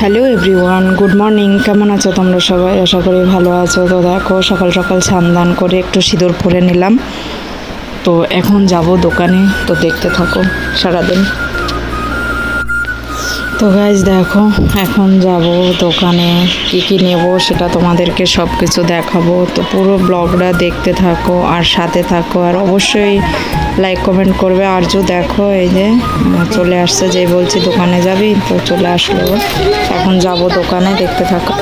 Hello everyone, good morning. কেমন আছো তোমরা সবাই? আশা করি ভালো আছো। তো দেখো সকাল সকাল স্নান করে একটু সিঁদুর পরে নিলাম। তো এখন যাব দোকানে, তো দেখতে থাকো সারাদিন। তো গাইজ দেখো এখন যাব দোকানে, কি নেব সেটা তোমাদেরকে সব কিছু দেখাবো। তো পুরো ব্লগটা দেখতে থাকো আর সাথে থাকো, আর অবশ্যই লাইক কমেন্ট করবে। আর যে দেখো এই যে চলে আসছে, যে বলছি দোকানে যাবি, তো চলে আসলো। এখন যাব দোকানে, দেখতে থাকো।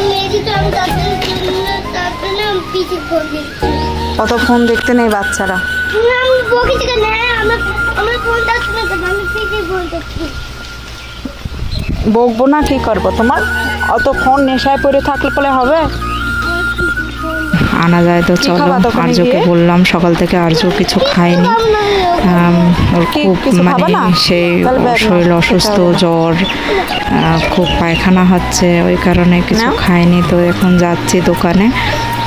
অত ফোন দেখতে নেই বাচ্চারা। বকবো না, কি করবো? তোমার অত ফোন নেশায় পড়ে থাকলে পরে হবে? আনা যায় তো চলো। আর্যকে বললাম সকাল থেকে, আর্য কিছু খায়নি। ওর খুব সেই শরীর অসুস্থ, জ্বর, খুব পায়খানা হচ্ছে, ওই কারণে কিছু খায়নি। তো এখন যাচ্ছি দোকানে,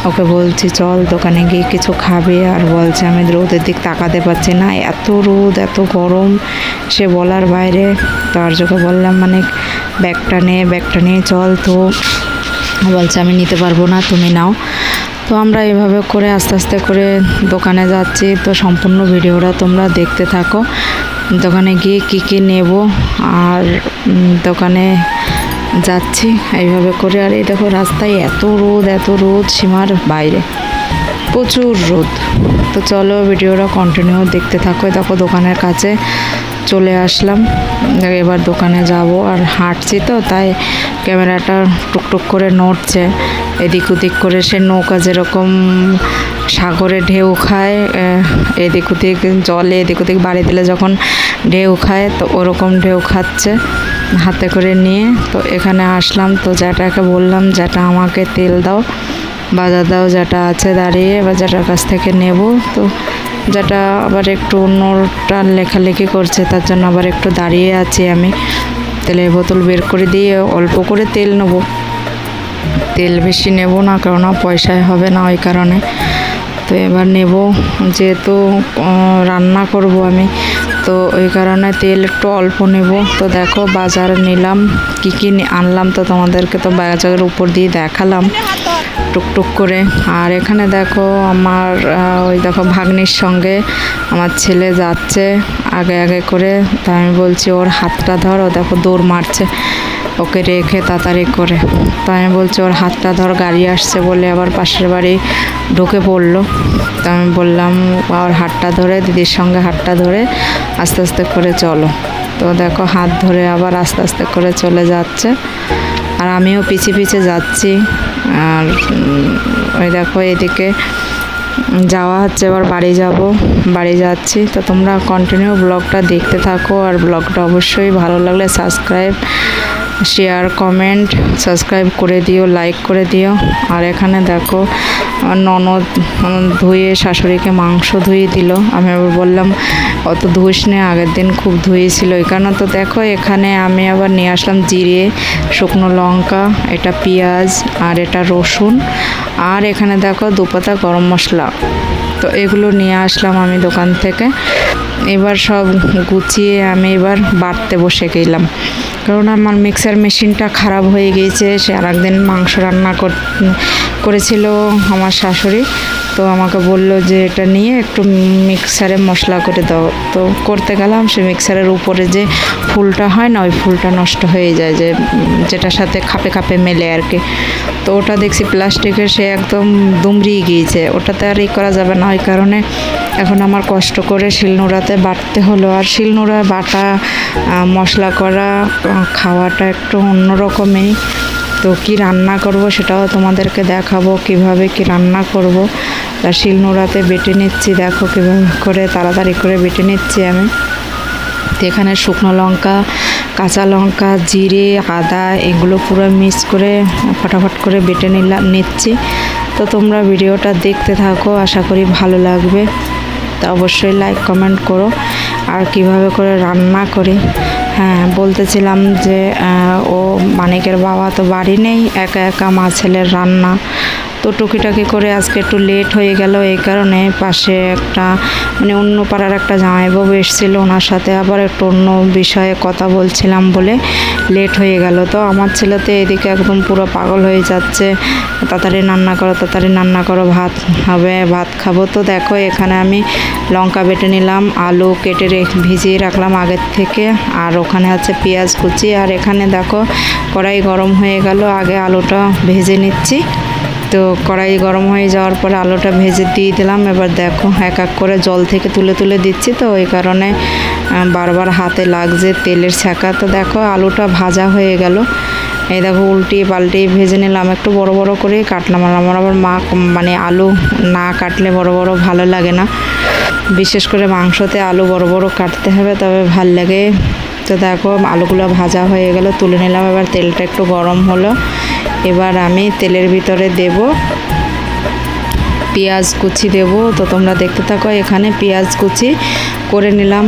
ওকে বলছি চল দোকানে গিয়ে কিছু খাবে। আর বলছে আমি রোদের দিক তাকাতে পারছি না, এত রোদ এত গরম, সে বলার বাইরে। তো আর্যকে বললাম মানে ব্যাগটা নিয়ে চল। তো বলছে আমি নিতে পারবো না, তুমি নাও। তো আমরা এভাবে করে আস্তে আস্তে করে দোকানে যাচ্ছি। তো সম্পূর্ণ ভিডিওটা তোমরা দেখতে থাকো। দোকানে গিয়ে কী নেব আর দোকানে যাচ্ছি এইভাবে করে। আর এই দেখো রাস্তায় এত রোদ সীমার বাইরে, প্রচুর রোদ। তো চলো ভিডিওটা কন্টিনিউ দেখতে থাকো। দেখো দোকানের কাছে চলে আসলাম, এবার দোকানে যাব। আর হাঁটছি তো তাই ক্যামেরাটা টুকটুক করে নড়ছে এদিক ওদিক করে। সে নৌকা যেরকম সাগরে ঢেউ খায়, এদিক ওদিক জলে এদিক ওদিক বাড়ি দিলে যখন ঢেউ খায়, তো ওরকম ঢেউ খাচ্ছে হাতে করে নিয়ে। তো এখানে আসলাম, তো জ্যাঠাকে বললাম জ্যাঠা আমাকে তেল দাও, বাজার দাও, জ্যাঠা আছে দাঁড়িয়ে, এবার জ্যাঠার কাছ থেকে নেব। তো যেটা আবার একটু অন্যটা লেখালেখি করছে, তার জন্য আবার একটু দাঁড়িয়ে আছি আমি। তেলের বোতল বের করে দিয়ে অল্প করে তেল নেব, তেল বেশি নেব না, কেননা পয়সায় হবে না ওই কারণে। তো এবার নেব, যেহেতু রান্না করব আমি, তো ওই কারণে তেল একটু অল্প নেব। তো দেখো বাজার নিলাম, কি আনলাম তো তোমাদেরকে তো বাজারের উপর দিয়ে দেখালাম টুকটুক করে। আর এখানে দেখো আমার ওই দেখো ভাগ্নির সঙ্গে আমার ছেলে যাচ্ছে আগে করে। তাই আমি বলছি ওর হাতটা ধর, ও দেখো দৌড় মারছে ওকে রেখে তাড়াতাড়ি করে। তো আমি বলছি ওর হাতটা ধর, গাড়ি আসছে বলে আবার পাশের বাড়ি ঢুকে পড়লো। তো আমি বললাম ওর হাতটা ধরে, দিদির সঙ্গে হাতটা ধরে আস্তে আস্তে করে চলো। তো দেখো হাত ধরে আবার আস্তে আস্তে করে চলে যাচ্ছে, আর আমিও পিছে যাচ্ছি। আর ওই দেখো এদিকে যাওয়া হচ্ছে, এবার বাড়ি যাচ্ছি। তো তোমরা কন্টিনিউ ব্লগটা দেখতে থাকো, আর ব্লগটা অবশ্যই ভালো লাগলে সাবস্ক্রাইব, শেয়ার, কমেন্ট, সাবস্ক্রাইব করে দিও, লাইক করে দিও। আর এখানে দেখো ননদ ধুয়ে শাশুড়িকে মাংস ধুয়ে দিল। আমি আবার বললাম অত ধুইস নে, আগের দিন খুব ধুয়েছিল ওই কারণে। তো দেখো এখানে আমি আবার নিয়ে আসলাম জিরে, শুকনো লঙ্কা, এটা পেঁয়াজ, আর এটা রসুন, আর এখানে দেখো 2 পাতা গরম মশলা। তো এগুলো নিয়ে আসলাম আমি দোকান থেকে। এবার সব গুছিয়ে আমি এবার বাটতে বসে গেলাম, কারণ আমার মিক্সার মেশিনটা খারাপ হয়ে গিয়েছে। সে আর একদিন মাংস রান্না করেছিল আমার শাশুড়ি, তো আমাকে বলল যে এটা নিয়ে একটু মিক্সারে মশলা করে দাও। তো করতে গেলাম, সে মিক্সারের উপরে যে ফুলটা হয় না, ওই ফুলটা নষ্ট হয়ে যায়, যেটার সাথে খাপে মেলে আর কি। তো ওটা দেখছি প্লাস্টিকের, সে একদম দুমড়িয়ে গিয়েছে, ওটাতে আর করা যাবে না। ওই কারণে এখন আমার কষ্ট করে শিলনোড়াতে বাটতে হলো। আর শিলনোড়া বাটা মশলা করা খাওয়াটা একটু অন্যরকমই। তো কি রান্না করব সেটাও তোমাদেরকে দেখাবো, কিভাবে কি রান্না করব। তা শিলনোড়াতে বেটে নিচ্ছি, দেখো কীভাবে করে তাড়াতাড়ি করে বেটে নিচ্ছি আমি। তো এখানে শুকনো লঙ্কা, কাঁচা লঙ্কা, জিরে, আদা এগুলো পুরো মিক্স করে ফটাফট করে বেটে নিচ্ছি। তো তোমরা ভিডিওটা দেখতে থাকো, আশা করি ভালো লাগবে। তা অবশ্যই লাইক কমেন্ট করো। আর কিভাবে করে রান্না করি, হ্যাঁ বলতেছিলাম যে ও মানিকের বাবা তো বাড়ি নেই, একা মা ছেলের রান্না। তো টুকিটাকি করে আজকে একটু লেট হয়ে গেল, এই কারণে পাশে একটা মানে অন্য পাড়ার একটা জামাইবাবু এসেছিল, ওনার সাথে আবার একটু অন্য বিষয়ে কথা বলছিলাম বলে লেট হয়ে গেল। তো আমার ছেলে তো এদিকে একদম পুরো পাগল হয়ে যাচ্ছে, তাড়াতাড়ি রান্না করো, তাড়াতাড়ি রান্না করো, ভাত হবে, ভাত খাবো। তো দেখো এখানে আমি লঙ্কা বেটে নিলাম, আলু কেটে ভিজিয়ে রাখলাম আগের থেকে, আর ওখানে আছে পেঁয়াজ কুচি। আর এখানে দেখো কড়াই গরম হয়ে গেল, আগে আলুটা ভেজে নিচ্ছি। তো কড়াই গরম হয়ে যাওয়ার পরে আলুটা ভেজে দিয়ে দিলাম। এবার দেখো এক এক করে জল থেকে তুলে তুলে দিচ্ছি, তো ওই কারণে বারবার হাতে লাগছে তেলের ছ্যাঁকা। তো দেখো আলুটা ভাজা হয়ে গেল, এই দেখো উল্টিয়ে পাল্টিয়ে ভেজে নিলাম, একটু বড় বড় করে কাটলাম। আর আমার আবার মা মানে আলু না কাটলে বড় বড় ভালো লাগে না, বিশেষ করে মাংসতে আলু বড় বড় কাটতে হবে তবে ভাল লাগে। তো দেখো আলুগুলো ভাজা হয়ে গেল, তুলে নিলাম। এবার তেলটা একটু গরম হলো, এবার আমি তেলের ভিতরে দেব পেঁয়াজ কুচি দেব। তো তোমরা দেখতে থাকো, এখানে পেঁয়াজ কুচি করে নিলাম,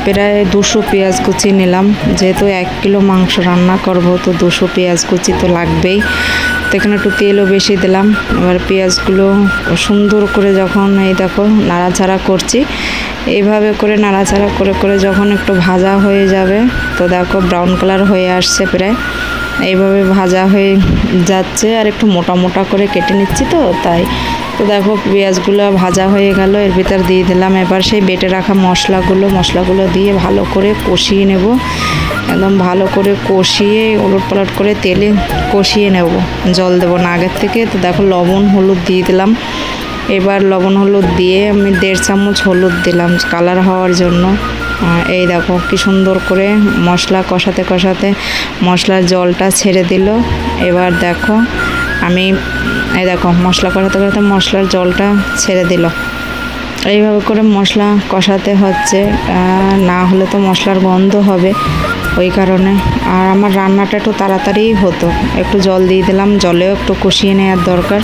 প্রায় 200 পেঁয়াজ কুচি নিলাম, যেহেতু 1 কিলো মাংস রান্না করব তো 200 পেঁয়াজ কুচি তো লাগবেই। তো এখানে একটু তেলও বেশি দিলাম। এবার পেঁয়াজগুলো সুন্দর করে যখন এই দেখো নাড়াচাড়া করছি, এইভাবে করে নাড়াচাড়া করে করে যখন একটু ভাজা হয়ে যাবে, তো দেখো ব্রাউন কালার হয়ে আসছে প্রায়, এইভাবে ভাজা হয়ে যাচ্ছে। আর একটু মোটা মোটা করে কেটে নিচ্ছি তো তাই। তো দেখো পেঁয়াজগুলো ভাজা হয়ে গেল, এর ভিতর দিয়ে দিলাম এবার সেই বেটে রাখা মশলাগুলো দিয়ে ভালো করে কষিয়ে নেব, একদম ভালো করে কষিয়ে ওলটপালট করে তেলে কষিয়ে নেব, জল দেবো না আগের থেকে। তো দেখো লবণ হলুদ দিয়ে দিলাম, এবার লবণ হলুদ দিয়ে আমি 1.5 চামচ হলুদ দিলাম কালার হওয়ার জন্য। এই দেখো কি সুন্দর করে মশলা কষাতে কষাতে মশলার জলটা ছেড়ে দিল। এবার দেখো আমি এই দেখো মশলা কষাতে কষাতে মশলার জলটা ছেড়ে দিল, এইভাবে করে মশলা কষাতে হচ্ছে, না হলে তো মশলার গন্ধ হবে ওই কারণে। আর আমার রান্নাটা একটু তাড়াতাড়িই হতো, একটু জল দিয়ে দিলাম, জলেও একটু কষিয়ে নেওয়ার দরকার।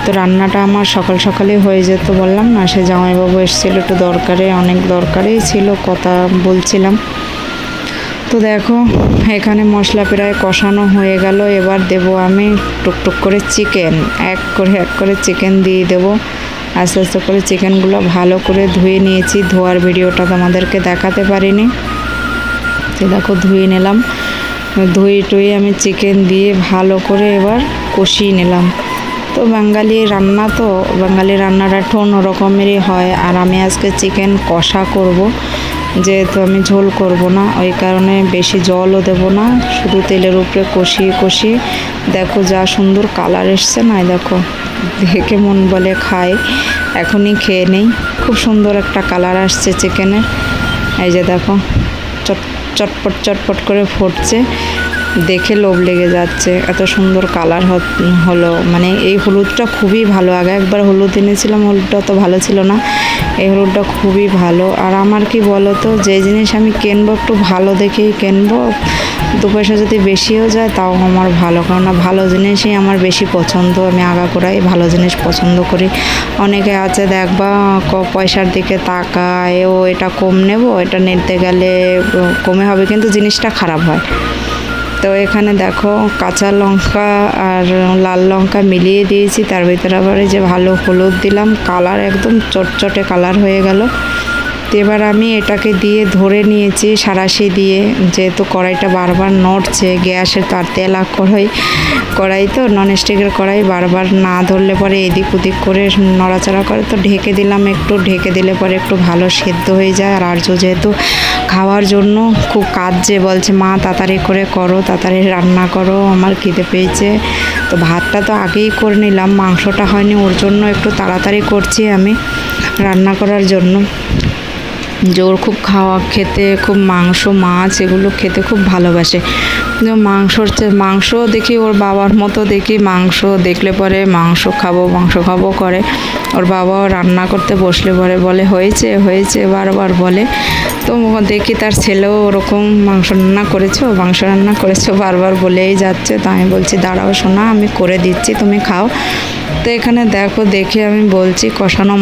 তো রান্নাটা আমার সকাল সকালেই হয়ে যেত, বললাম না সে জামাইবাবু এসেছিলো একটু দরকারে, অনেক দরকারেই ছিল, কথা বলছিলাম। তো দেখো এখানে মশলা প্রায় কষানো হয়ে গেল, এবার দেব আমি টুকটুক করে চিকেন, এক করে চিকেন দিয়ে দেবো। আস্তে আস্তে করে চিকেনগুলো ভালো করে ধুয়ে নিয়েছি, ধোয়ার ভিডিওটা তোমাদেরকে দেখাতে পারিনি। তো দেখো ধুয়ে নিলাম, ধুয়ে টুয়ে আমি চিকেন দিয়ে ভালো করে এবার কষিয়ে নিলাম। তো বাঙালি রান্না, তো বাঙালি রান্নাটা একটু অন্যরকমেরই হয়। আর আমি আজকে চিকেন কষা করব, যেহেতু আমি ঝোল করব না, ওই কারণে বেশি জলও দেব না, শুধু তেলের উপরে কষিয়ে কষিয়ে দেখো যা সুন্দর কালার এসছে না, দেখো দেখে মন বলে খাই, এখনই খেয়ে নেই। খুব সুন্দর একটা কালার আসছে চিকেনের, এই যে দেখো চটপট চটপট করে ফুটছে, দেখে লোভ লেগে যাচ্ছে, এত সুন্দর কালার হলো। মানে এই হলুদটা খুবই ভালো, আগে একবার হলুদ এনেছিলাম, হলুদটা তো ভালো ছিল না, এই হলুদটা খুবই ভালো। আর আমার কি বলো তো, যে জিনিস আমি কিনবো একটু ভালো দেখেই কিনবো, 2 পয়সা যদি বেশিও যায় তাও আমার ভালো, কারণ ভালো জিনিসই আমার বেশি পছন্দ, আমি আগাগোড়াই ভালো জিনিস পছন্দ করি। অনেকে আছে দেখবা পয়সার দিকে তাকায়, ও এটা কম নেব, এটা নিতে গেলে কমে হবে, কিন্তু জিনিসটা খারাপ হয়। তো এখানে দেখো কাঁচা লঙ্কা আর লাল লঙ্কা মিলিয়ে দিয়েছি, তার ভিতরে আবার যে ভালো হলুদ দিলাম, কালার একদম চটচটে কালার হয়ে গেল। তো এবার আমি এটাকে দিয়ে ধরে নিয়েছি সাঁড়াশি দিয়ে, যেহেতু কড়াইটা বারবার নড়ছে, গ্যাসের তার তেলা কড়াই তো ননস্টিকের কড়াই, বারবার না ধরলে পরে এদিক ওদিক করে নড়াচড়া করে। তো ঢেকে দিলাম, একটু ঢেকে দিলে পরে একটু ভালো সেদ্ধ হয়ে যায়। আর আর্য যেহেতু খাওয়ার জন্য খুব কাঁদছে, বলছে মা তাড়াতাড়ি করে করো, তাড়াতাড়ি রান্না করো, আমার খিদে পেয়েছে। তো ভাতটা তো আগেই করে নিলাম, মাংসটা হয়নি, ওর জন্য একটু তাড়াতাড়ি করছি আমি রান্না করার জন্য। জোর খুব খেতে খুব মাংস মাছ এগুলো খেতে খুব ভালোবাসে। মাংস দেখি ওর বাবার মতো, দেখি মাংস দেখলে পরে মাংস খাবো করে। ওর বাবাও রান্না করতে বসলে পরে বলে হয়েছে হয়েছে বারবার বলে। তো দেখি তার ছেলেও ওরকম মাংস রান্না করেছো বারবার বলেই যাচ্ছে। তো আমি বলছি দাঁড়াও সোনা, আমি করে দিচ্ছি, তুমি খাও। তো এখানে দেখে আমি বলছি কষানো